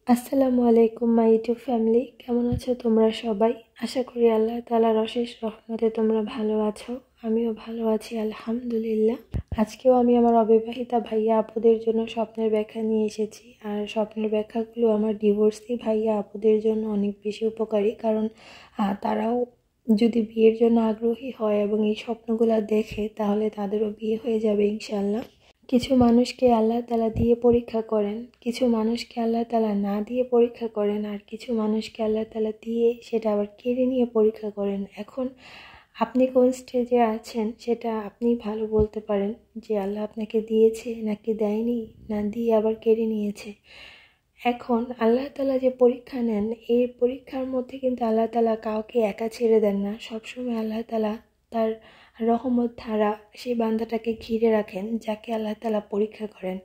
আসসালামু আলাইকুম my YouTube family, কেমন আছো তোমরা সবাই? আশা করি আল্লাহ তাআলার অশেষ রহমতে তোমরা ভালো আছো। আমিও ভালো আছি আলহামদুলিল্লাহ। আজকেও আমি আমার অবিবাহিতা ভাইয়া আপুদের জন্য স্বপ্নের ব্যাখ্যা নিয়ে এসেছি। আর স্বপ্নের ব্যাখ্যাগুলো আমার ডিভোর্সি ভাইয়া আপুদের জন্য অনেক বেশি উপকারী, কারণ তারাও যদি বিয়ের জন্য আগ্রহী হয় এবং এই স্বপ্নগুলো দেখে তাহলে তাদেরও বিয়ে হয়ে যাবে ইনশাল্লাহ। কিছু মানুষকে আল্লাহ তাআলা দিয়ে পরীক্ষা করেন, কিছু মানুষকে আল্লাহ তাআলা না দিয়ে পরীক্ষা করেন, আর কিছু মানুষকে আল্লাহ তাআলা দিয়ে সেটা আবার কেড়ে নিয়ে পরীক্ষা করেন। এখন আপনি কোন স্টেজে আছেন সেটা আপনি ভালো বলতে পারেন, যে আল্লাহ আপনাকে দিয়েছে নাকি দেয়নি, না দিয়ে আবার কেড়ে নিয়েছে। এখন আল্লাহ তাআলা যে পরীক্ষা নেন, এই পরীক্ষার মধ্যে কিন্তু আল্লাহ তাআলা কাউকে একা ছেড়ে দেন না। সবসময় আল্লাহ তাআলা তার রহমত ধারা সেই বান্দাটাকে ঘিরে রাখেন যাকে আল্লাহ তাআলা পরীক্ষা করেন।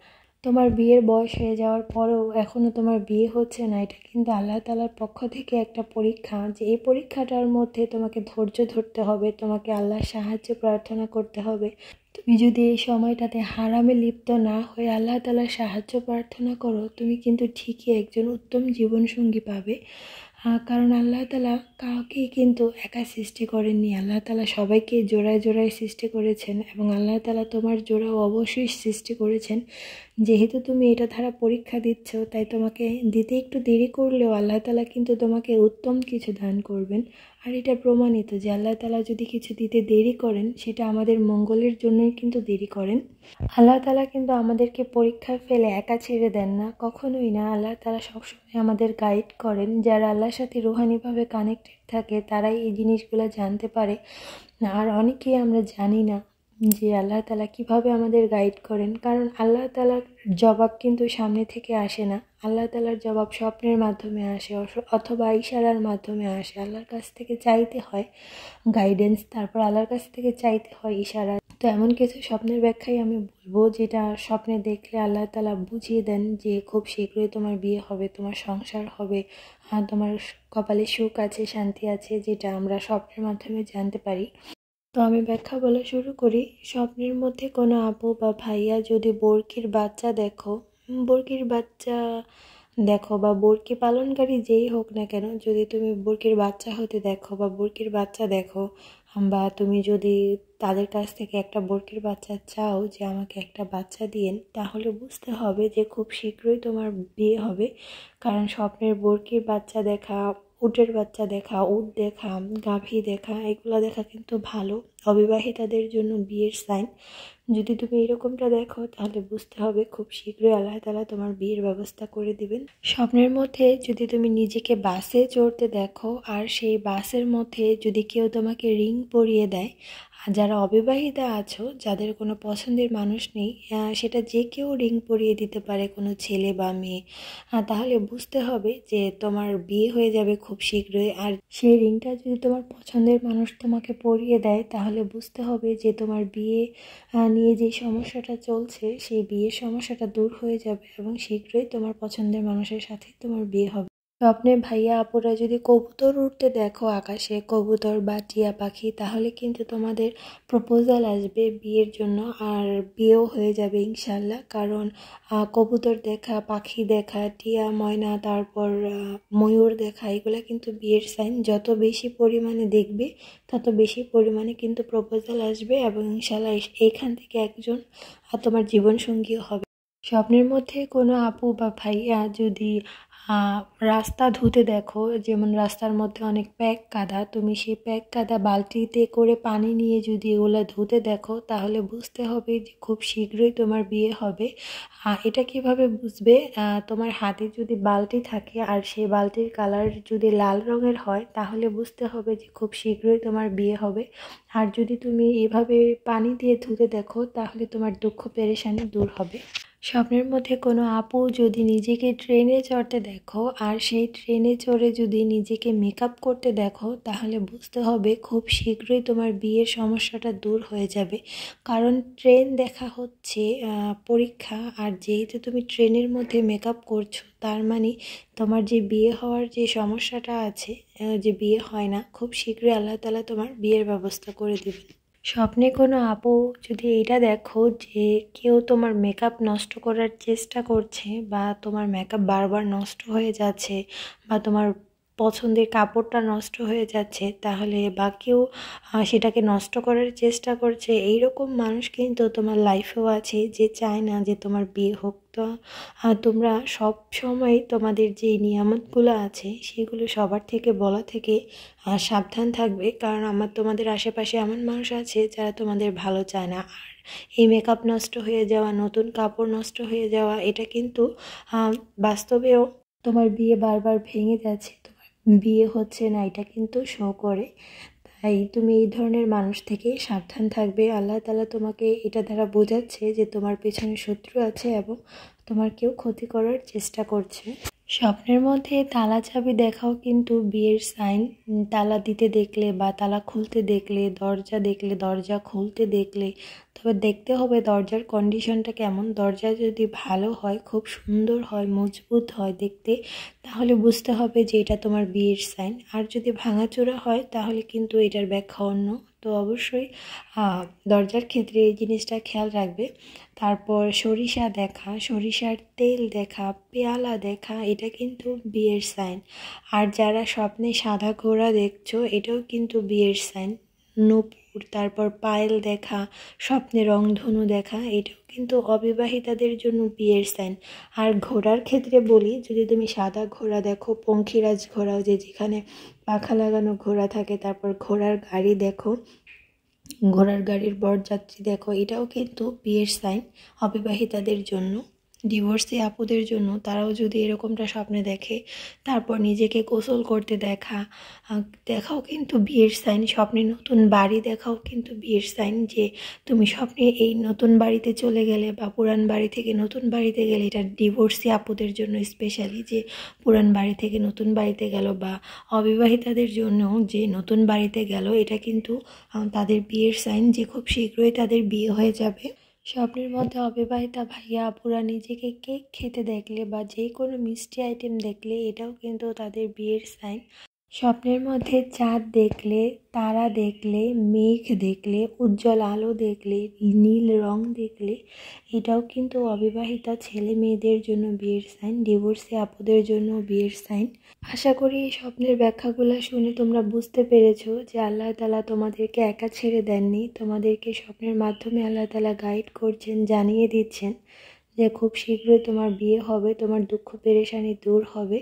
তোমার বিয়ের বয়স হয়ে যাওয়ার পরেও এখনও তোমার বিয়ে হচ্ছে না, এটা কিন্তু আল্লাহ তাআলার পক্ষ থেকে একটা পরীক্ষা, যে এই পরীক্ষাটার মধ্যে তোমাকে ধৈর্য ধরতে হবে, তোমাকে আল্লাহর সাহায্য প্রার্থনা করতে হবে। তুমি যদি এই সময়টাতে হারামে লিপ্ত না হয়ে আল্লাহ তাআলার সাহায্য প্রার্থনা করো, তুমি কিন্তু ঠিকই একজন উত্তম জীবনসঙ্গী পাবে। কারণ আল্লাহ তাআলা কাউকেই কিন্তু একা সৃষ্টি করেননি, আল্লাহ তাআলা সবাইকে জোড়ায় জোড়ায় সৃষ্টি করেছেন, এবং আল্লাহ তাআলা তোমার জোড়াও অবশ্যই সৃষ্টি করেছেন। যেহেতু তুমি এটা দ্বারা পরীক্ষা দিচ্ছ, তাই তোমাকে দিতে একটু দেরি করলেও আল্লাহ তাআলা কিন্তু তোমাকে উত্তম কিছু দান করবেন। আর এটা প্রমাণিত যে আল্লাহ তাআলা যদি কিছু দিতে দেরি করেন, সেটা আমাদের মঙ্গলের জন্যই কিন্তু দেরি করেন। আল্লাহ তাআলা কিন্তু আমাদেরকে পরীক্ষায় ফেলে একা ছেড়ে দেন না, কখনোই না। আল্লাহ তাআলা সবসময় আমাদের গাইড করেন। যারা আল্লাহর সাথে রুহানিভাবে কানেক্টেড থাকে তারাই এই জিনিসগুলো জানতে পারে। আর অনেকেই আমরা জানি না যে আল্লাহ তাআলা কীভাবে আমাদের গাইড করেন, কারণ আল্লাহ তাআলার জবাব কিন্তু সামনে থেকে আসে না। আল্লাহ তাআলার জবাব স্বপ্নের মাধ্যমে আসে, অথবা ইশারার মাধ্যমে আসে। আল্লাহর কাছ থেকে চাইতে হয় গাইডেন্স, তারপর আল্লাহর কাছ থেকে চাইতে হয় ইশারা। তো এমন কিছু স্বপ্নের ব্যাখ্যাই আমি বলবো, যেটা স্বপ্নে দেখলে আল্লাহ তাআলা বুঝিয়ে দেন যে খুব শীঘ্রই তোমার বিয়ে হবে, তোমার সংসার হবে, তোমার কপালে সুখ আছে, শান্তি আছে, যেটা আমরা স্বপ্নের মাধ্যমে জানতে পারি। তো আমি ব্যাখ্যা বলা শুরু করি। স্বপ্নের মধ্যে কোনো আপু বা ভাইয়া যদি বরকির বাচ্চা দেখো, বরকির বাচ্চা দেখো বা বরকি পালনকারী যেই হোক না কেন, যদি তুমি বরকির বাচ্চা হতে দেখো বা বরকির বাচ্চা দেখো, বা তুমি যদি তাদের কাছ থেকে একটা বরকির বাচ্চা চাও যে আমাকে একটা বাচ্চা দিয়েন, তাহলে বুঝতে হবে যে খুব শীঘ্রই তোমার বিয়ে হবে। কারণ স্বপ্নের বরকির বাচ্চা দেখা, উটের বাচ্চা দেখা, উট দেখা, গাভী দেখা, এগুলো দেখা কিন্তু ভালো অবিবাহিতাদের জন্য বিয়ের সাইন। যদি তুমি এরকমটা দেখো তাহলে বুঝতে হবে খুব শীঘ্রই আল্লাহ তাআলা তোমার বিয়ের ব্যবস্থা করে দিবেন। স্বপ্নের মধ্যে যদি তুমি নিজেকে বাসে চড়তে দেখো, আর সেই বাসের মধ্যে যদি কেউ তোমাকে রিং পরিয়ে দেয়, আর যারা অবিবাহিতা আছো, যাদের কোনো পছন্দের মানুষ নেই, সেটা যে কেউ রিং পরিয়ে দিতে পারে, কোনো ছেলে বা মেয়ে, তাহলে বুঝতে হবে যে তোমার বিয়ে হয়ে যাবে খুব শীঘ্রই। আর সেই রিংটা যদি তোমার পছন্দের মানুষ তোমাকে পরিয়ে দেয়, তাহলে বুঝতে হবে যে তোমার বিয়ে নিয়ে যে সমস্যাটা চলছে, সেই বিয়ের সমস্যাটা দূর হয়ে যাবে এবং শীঘ্রই তোমার পছন্দের মানুষের সাথে তোমার বিয়ে হবে। স্বপ্নে ভাইয়া আপুরা যদি কবুতর উড়তে দেখো আকাশে, কবুতর বা টিয়া পাখি, তাহলে কিন্তু তোমাদের প্রপোজাল আসবে বিয়ের জন্য, আর বিয়েও হয়ে যাবে ইনশাল্লাহ। কারণ কবুতর দেখা, পাখি দেখা, টিয়া, ময়না, তারপর ময়ূর দেখা, এগুলো কিন্তু বিয়ের সাইন। যত বেশি পরিমাণে দেখবে তত বেশি পরিমাণে কিন্তু প্রপোজাল আসবে, এবং ইনশাল্লাহ এইখান থেকে একজন তোমার জীবনসঙ্গী হবে। স্বপ্নের মধ্যে কোনো আপু বা ভাইয়া যদি রাস্তা ধুতে দেখো, যেমন রাস্তার মধ্যে অনেক প্যাক কাদা, তুমি সেই প্যাক কাদা বালতিতে করে পানি নিয়ে যদি এগুলো ধুতে দেখো, তাহলে বুঝতে হবে যে খুব শীঘ্রই তোমার বিয়ে হবে। এটা কিভাবে বুঝবে? তোমার হাতে যদি বালতি থাকে আর সেই বালতির কালার যদি লাল রঙের হয়, তাহলে বুঝতে হবে যে খুব শীঘ্রই তোমার বিয়ে হবে। আর যদি তুমি এভাবে পানি দিয়ে ধুতে দেখো, তাহলে তোমার দুঃখ পেরেশানি দূর হবে। স্বপ্নের মধ্যে কোনো আপু যদি নিজেকে ট্রেনে চড়তে দেখো, আর সেই ট্রেনে চড়ে যদি নিজেকে মেকআপ করতে দেখো, তাহলে বুঝতে হবে খুব শীঘ্রই তোমার বিয়ের সমস্যাটা দূর হয়ে যাবে। কারণ ট্রেন দেখা হচ্ছে পরীক্ষা, আর যেহেতু তুমি ট্রেনের মধ্যে মেকআপ করছো, তার মানে তোমার যে বিয়ে হওয়ার যে সমস্যাটা আছে, যে বিয়ে হয় না, খুব শীঘ্রই আল্লাহ তাআলা তোমার বিয়ের ব্যবস্থা করে দেবেন। স্বপ্নে কোনো আপু যদি এটা দেখো যে কেউ তোমার মেকআপ নষ্ট করার চেষ্টা করছে বা তোমার মেকআপ বারবার নষ্ট হয়ে যাচ্ছে বা তোমার পছন্দের কাপড়টা নষ্ট হয়ে যাচ্ছে, তাহলে বা কেউ সেটাকে নষ্ট করার চেষ্টা করছে, এইরকম মানুষ কিন্তু তোমার লাইফেও আছে যে চায় না যে তোমার বিয়ে হোক। তো তোমরা সব সময় তোমাদের যে নিয়ামতগুলো আছে সেগুলো সবার থেকে বলা থেকে সাবধান থাকবে, কারণ তোমাদের আশেপাশে এমন মানুষ আছে যারা তোমাদের ভালো চায় না। আর এই মেকআপ নষ্ট হয়ে যাওয়া, নতুন কাপড় নষ্ট হয়ে যাওয়া, এটা কিন্তু বাস্তবেও তোমার বিয়ে বারবার ভেঙে যাচ্ছে, তোমার বিয়ে হচ্ছে না, এটা কিন্তু শো করে। তাই তুমি এই ধরনের মানুষ থেকে সাবধান থাকবে। আল্লাহ তাআলা তোমাকে এটা দ্বারা বোঝাচ্ছে যে তোমার পেছনে শত্রু আছে এবং তোমার কেউ ক্ষতি করার চেষ্টা করছে। স্বপ্নের মধ্যে তালা চাবি দেখাও কিন্তু বিয়ের সাইন। তালা দিতে দেখলে বা তালা খুলতে দেখলে, দরজা দেখলে, দরজা খুলতে দেখলে, তবে দেখতে হবে দরজার কন্ডিশনটা কেমন। দরজা যদি ভালো হয়, খুব সুন্দর হয়, মজবুত হয় দেখতে, তাহলে বুঝতে হবে যে এটা তোমার বিয়ের সাইন। আর যদি ভাঙাচোরা হয় তাহলে কিন্তু এটার ব্যাখ্যা অন্য। তো অবশ্যই দরজার ক্ষেত্রে এই জিনিসটা খেয়াল রাখবে। তারপর সরিষা দেখা, সরিষার তেল দেখা, পেয়ালা দেখা, এটা কিন্তু বিয়ের সাইন। আর যারা স্বপ্নে সাদা ঘোড়া দেখছো, এটাও কিন্তু বিয়ের সাইন। নূপুর, তারপর পায়েল দেখা, স্বপ্নে রংধনু দেখা, এটাও কিন্তু অবিবাহিতাদের জন্য বিয়ের সাইন। আর ঘোড়ার ক্ষেত্রে বলি, যদি তুমি সাদা ঘোড়া দেখো, পঙ্খিরাজ ঘোড়াও যেখানে পাখা লাগানো ঘোড়া থাকে, তারপর ঘোড়ার গাড়ি দেখো, ঘোড়ার গাড়ির বরযাত্রী দেখো, এটাও কিন্তু বিয়ের সাইন অবিবাহিতাদের জন্য। ডিভোর্সি আপুদের জন্য, তারাও যদি এরকমটা স্বপ্নে দেখে, তারপর নিজেকে গোসল করতে দেখাও কিন্তু বিয়ের সাইন। স্বপ্নে নতুন বাড়ি দেখাও কিন্তু বিয়ের সাইন, যে তুমি স্বপ্নে এই নতুন বাড়িতে চলে গেলে বা পুরান বাড়ি থেকে নতুন বাড়িতে গেলে। এটা ডিভোর্সি আপুদের জন্য স্পেশালি, যে পুরান বাড়ি থেকে নতুন বাড়িতে গেল, বা অবিবাহিতাদের জন্য যে নতুন বাড়িতে গেল, এটা কিন্তু তাদের বিয়ের সাইন, যে খুব শীঘ্রই তাদের বিয়ে হয়ে যাবে। স্বপ্নের মধ্যে অবিবাহিতা ভাইয়া আপুরা নিজেকে কেক খেতে দেখলে বা যে কোনো মিষ্টি আইটেম দেখলে, এটাও কিন্তু তাদের বিয়ের সাইন। স্বপ্নের মধ্যে চাঁদ দেখলে, তারা দেখলে, মেঘ দেখলে, উজ্জ্বল আলো দেখলে, নীল রং দেখলে, এটাও কিন্তু অবিবাহিতা ছেলে মেয়েদের জন্য বিয়ের সাইন, ডিভোর্সি আপুদের জন্য বিয়ের সাইন। আশা করি এই স্বপ্নের ব্যাখ্যাগুলো শুনে তোমরা বুঝতে পেরেছো যে আল্লাহ তাআলা তোমাদেরকে একা ছেড়ে দেননি। তোমাদেরকে স্বপ্নের মাধ্যমে আল্লাহ তাআলা গাইড করছেন, জানিয়ে দিচ্ছেন যে খুব শীঘ্রই তোমার বিয়ে হবে, তোমার দুঃখ পেরেশানি দূর হবে।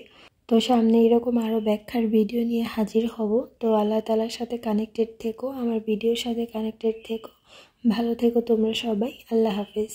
তো সামনে এরকম আরও ব্যাখ্যার ভিডিও নিয়ে হাজির হব। তো আল্লাহ তাআলার সাথে কানেক্টেড থেকো, আমার ভিডিওর সাথে কানেক্টেড থেকো, ভালো থেকো তোমরা সবাই। আল্লাহ হাফেজ।